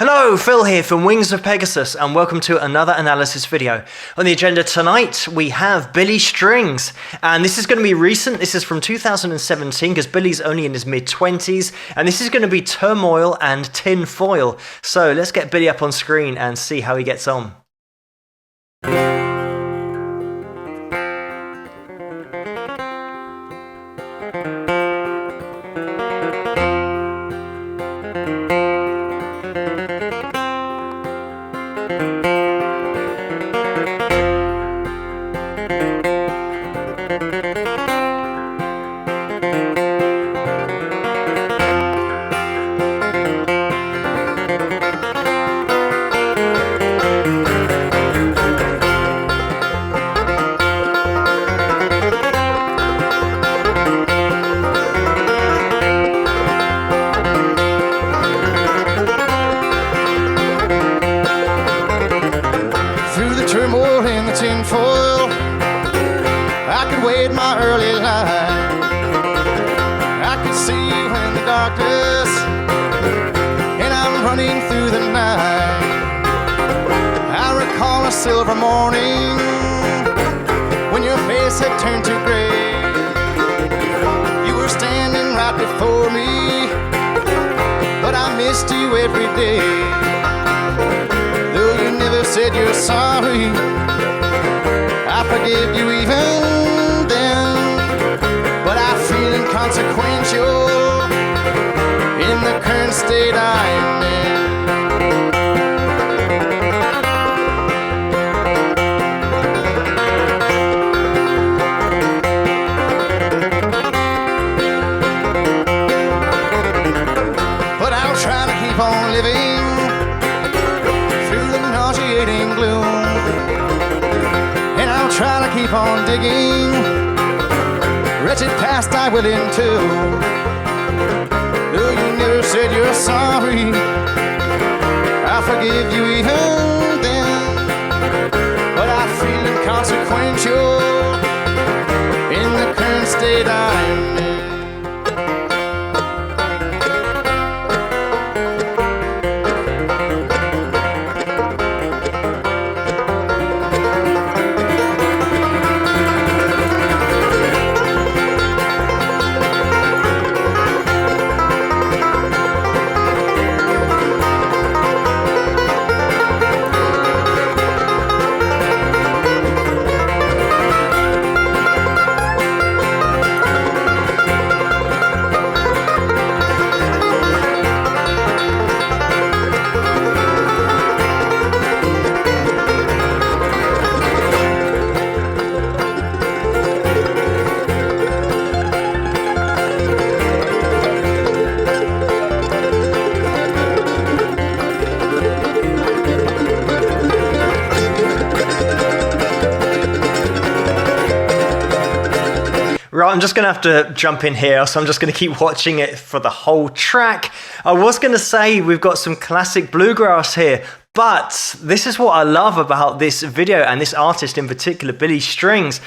Hello, Phil here from Wings of Pegasus, and welcome to another analysis video. On the agenda tonight, we have Billy Strings, and this is going to be recent. This is from 2017, because Billy's only in his mid-20s, and this is going to be Turmoil and Tin Foil. So let's get Billy up on screen and see how he gets on. Tinfoil, I could wade my early life. I could see you in the darkness, and I'm running through the night. I recall a silver morning when your face had turned to gray. You were standing right before me, but I missed you every day. Though you never said you're sorry, I forgive you even then, but I feel inconsequential in the current state I'm in. But I'll try to keep on living through the nauseating gloom. Try to keep on digging wretched past I will into. Though you never said you're sorry, I forgive you even then, but I feel inconsequential in the current state I'm in. Right, I'm just going to have to jump in here, so I'm just going to keep watching it for the whole track. I was going to say we've got some classic bluegrass here, but this is what I love about this video and this artist in particular, Billy Strings,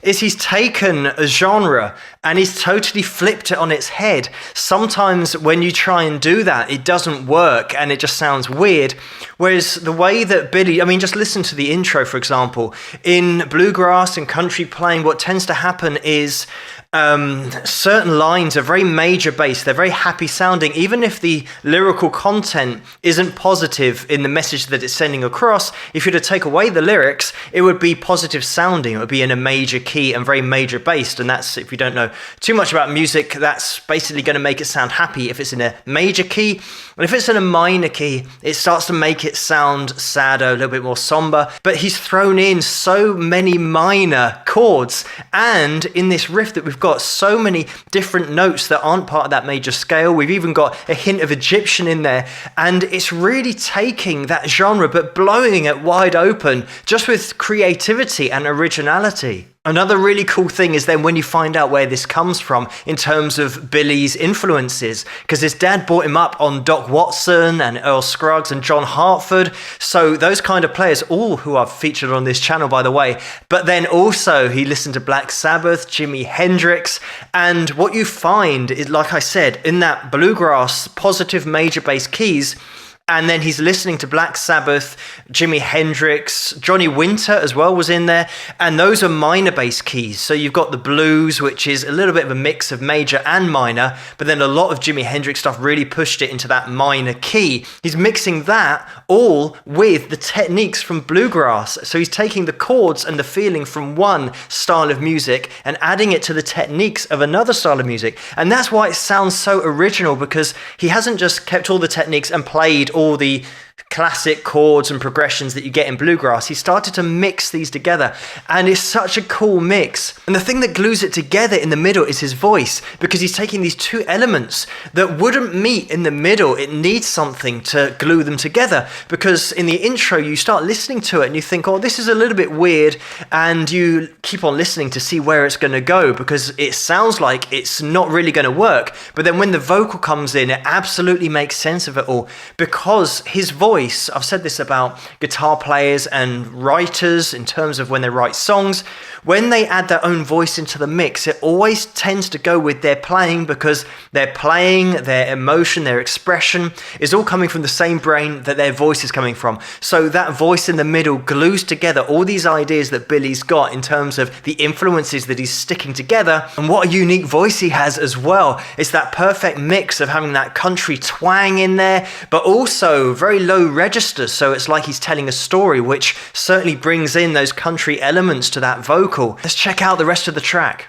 is he's taken a genre and he's totally flipped it on its head. Sometimes when you try and do that, it doesn't work and it just sounds weird. Whereas the way that Billy, I mean, just listen to the intro, for example. In bluegrass and country playing, what tends to happen is certain lines are very major bass, they're very happy sounding, even if the lyrical content isn't positive in the message that it's sending across. If you were to take away the lyrics, it would be positive sounding, it would be in a major key and very major bassed, and that's, if you don't know too much about music, that's basically going to make it sound happy if it's in a major key. And if it's in a minor key, it starts to make it sound sadder, a little bit more somber. But he's thrown in so many minor chords, and in this riff that we've got so many different notes that aren't part of that major scale. We've even got a hint of Egyptian in there, and it's really taking that genre but blowing it wide open just with creativity and originality. Another really cool thing is then when you find out where this comes from in terms of Billy's influences, because his dad brought him up on Doc Watson and Earl Scruggs and John Hartford. So those kind of players, all who I've featured on this channel, by the way. But then also he listened to Black Sabbath, Jimi Hendrix. And what you find is, like I said, in that bluegrass, positive major bass keys, And then he's listening to Black Sabbath, Jimi Hendrix, Johnny Winter as well was in there. And those are minor bass keys. So you've got the blues, which is a little bit of a mix of major and minor, but then a lot of Jimi Hendrix stuff really pushed it into that minor key. He's mixing that all with the techniques from bluegrass. So he's taking the chords and the feeling from one style of music and adding it to the techniques of another style of music. And that's why it sounds so original, because he hasn't just kept all the techniques and played all the classic chords and progressions that you get in bluegrass. He started to mix these together, and it's such a cool mix. And the thing that glues it together in the middle is his voice, because he's taking these two elements that wouldn't meet in the middle. It needs something to glue them together, because in the intro you start listening to it and you think, oh, this is a little bit weird, and you keep on listening to see where it's going to go, because it sounds like it's not really going to work. But then when the vocal comes in, it absolutely makes sense of it all, because his voice, I've said this about guitar players and writers in terms of when they write songs, when they add their own voice into the mix, it always tends to go with their playing, because their playing, their emotion, their expression is all coming from the same brain that their voice is coming from. So that voice in the middle glues together all these ideas that Billy's got in terms of the influences that he's sticking together, and what a unique voice he has as well. It's that perfect mix of having that country twang in there, but also very low register, so it's like he's telling a story, which certainly brings in those country elements to that vocal. Let's check out the rest of the track.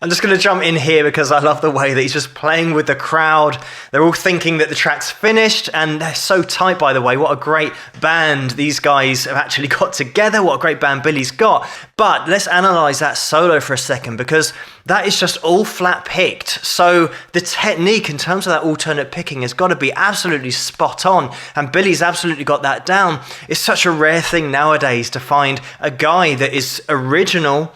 I'm just going to jump in here because I love the way that he's just playing with the crowd. They're all thinking that the track's finished, and they're so tight, by the way. What a great band these guys have actually got together. What a great band Billy's got. But let's analyze that solo for a second, because that is just all flat picked. So the technique in terms of that alternate picking has got to be absolutely spot on, and Billy's absolutely got that down. It's such a rare thing nowadays to find a guy that is original,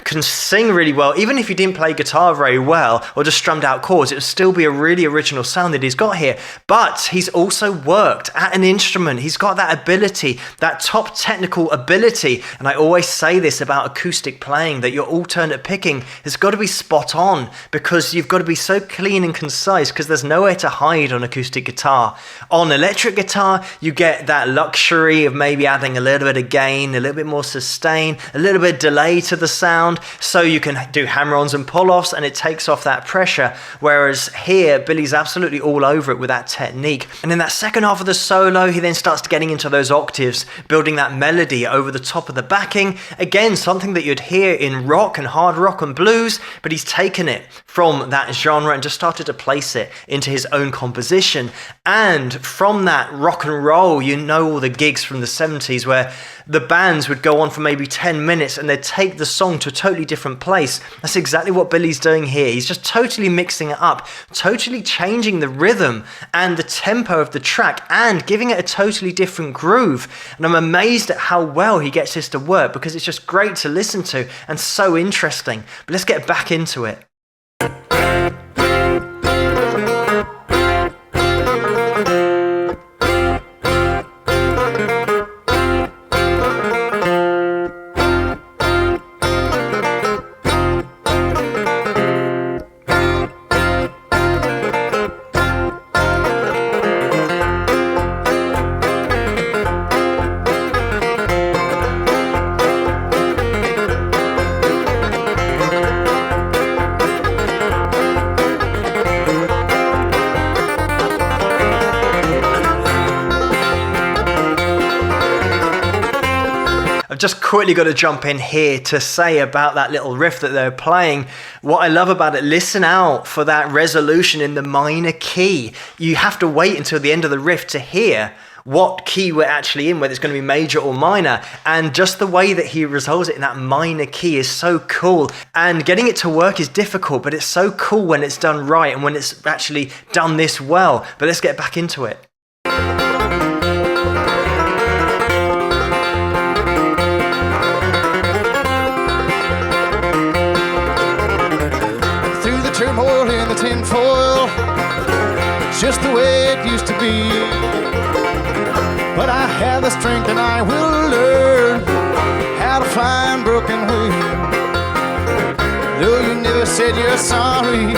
can sing really well. Even if he didn't play guitar very well or just strummed out chords, it would still be a really original sound that he's got here. But he's also worked at an instrument. He's got that ability, that top technical ability. And I always say this about acoustic playing, that your alternate picking has got to be spot on, because you've got to be so clean and concise, because there's nowhere to hide on acoustic guitar. On electric guitar, you get that luxury of maybe adding a little bit of gain, a little bit more sustain, a little bit of delay to the sound, so you can do hammer-ons and pull-offs, and it takes off that pressure. Whereas here, Billy's absolutely all over it with that technique. And in that second half of the solo, he then starts getting into those octaves, building that melody over the top of the backing. Again, something that you'd hear in rock and hard rock and blues, but he's taken it from that genre and just started to place it into his own composition. And from that rock and roll, you know all the gigs from the 70s where the bands would go on for maybe 10 minutes and they'd take the song to a totally different place. That's exactly what Billy's doing here. He's just totally mixing it up, totally changing the rhythm and the tempo of the track and giving it a totally different groove. And I'm amazed at how well he gets this to work, because it's just great to listen to and so interesting. But let's get back into it. Just quickly got to jump in here to say about that little riff that they're playing. What I love about it, listen out for that resolution in the minor key. You have to wait until the end of the riff to hear what key we're actually in, whether it's going to be major or minor. And just the way that he resolves it in that minor key is so cool. And getting it to work is difficult, but it's so cool when it's done right and when it's actually done this well. But let's get back into it. Turmoil in the tinfoil, it's just the way it used to be. But I have the strength and I will learn how to fly on broken wings. Though you never said you're sorry,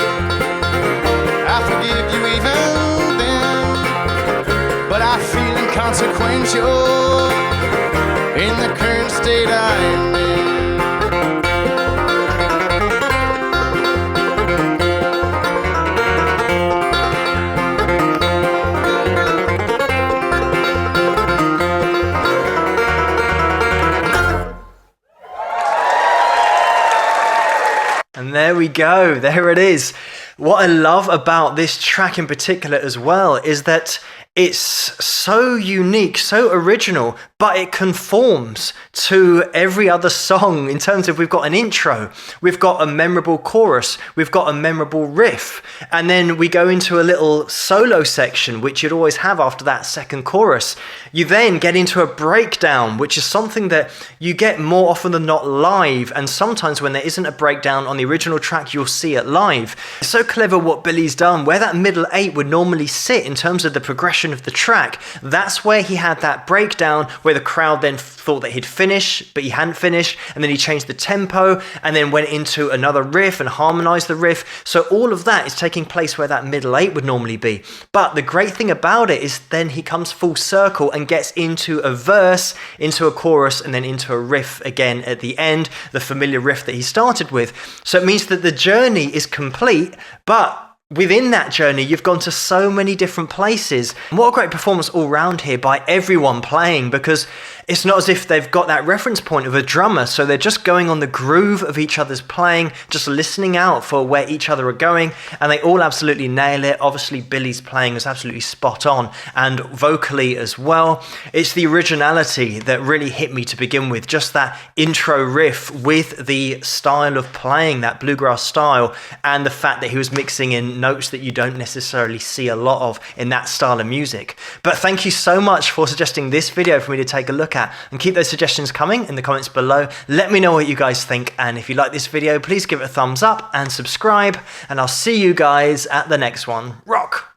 I forgive you even then. But I feel inconsequential in the current state I am in. And there we go, there it is. What I love about this track in particular as well is that it's so unique, so original, but it conforms to every other song in terms of we've got an intro, we've got a memorable chorus, we've got a memorable riff, and then we go into a little solo section, which you'd always have after that second chorus. You then get into a breakdown, which is something that you get more often than not live, and sometimes when there isn't a breakdown on the original track, you'll see it live. It's so clever what Billy's done. Where that middle 8 would normally sit in terms of the progression of the track, that's where he had that breakdown where the crowd then thought that he'd finish, but he hadn't finished, and then he changed the tempo and then went into another riff and harmonized the riff. So all of that is taking place where that middle 8 would normally be. But the great thing about it is then he comes full circle and gets into a verse, into a chorus, and then into a riff again at the end, the familiar riff that he started with. So it means that the journey is complete, but within that journey, you've gone to so many different places. And what a great performance all round here by everyone playing, because it's not as if they've got that reference point of a drummer, so they're just going on the groove of each other's playing, just listening out for where each other are going, and they all absolutely nail it. Obviously, Billy's playing is absolutely spot on, and vocally as well. It's the originality that really hit me to begin with, just that intro riff with the style of playing, that bluegrass style, and the fact that he was mixing in notes that you don't necessarily see a lot of in that style of music. But thank you so much for suggesting this video for me to take a look at, and keep those suggestions coming in the comments below. Let me know what you guys think, and if you like this video, please give it a thumbs up and subscribe, and I'll see you guys at the next one. Rock!